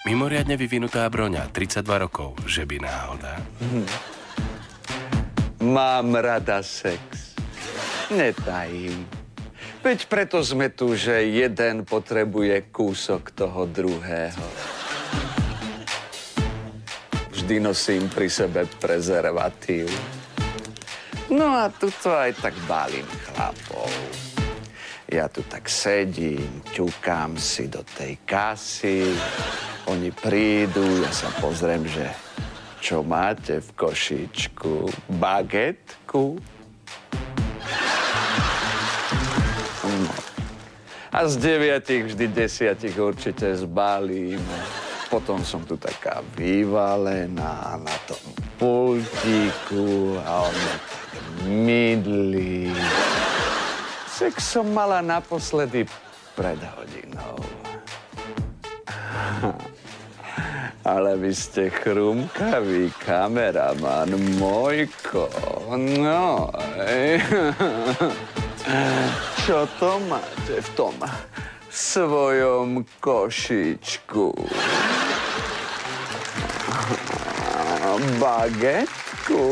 Mimoriadne vyvinutá broňa, 32 rokov, že by náhoda. Mám rada sex. Netajím. Veď preto sme tu, že jeden potrebuje kúsok toho druhého. Vždy nosím pri sebe prezervatív. No a tuto aj tak balím chlapov. Ja tu tak sedím, ťukám si do tej kasy. Oni prídu, ja sa pozriem, že čo máte v košíčku? Bagetku? No. A z 9 vždy 10 určite zbalím. Potom som tu taká vyvalená na tom pultíku a on ma tak mydlí. Sex som mala naposledy pred hodinou. Ale vy ste chrumkavý kameraman, Mojko. No. Čo to máte v tom svojom košíčku? Bagetku?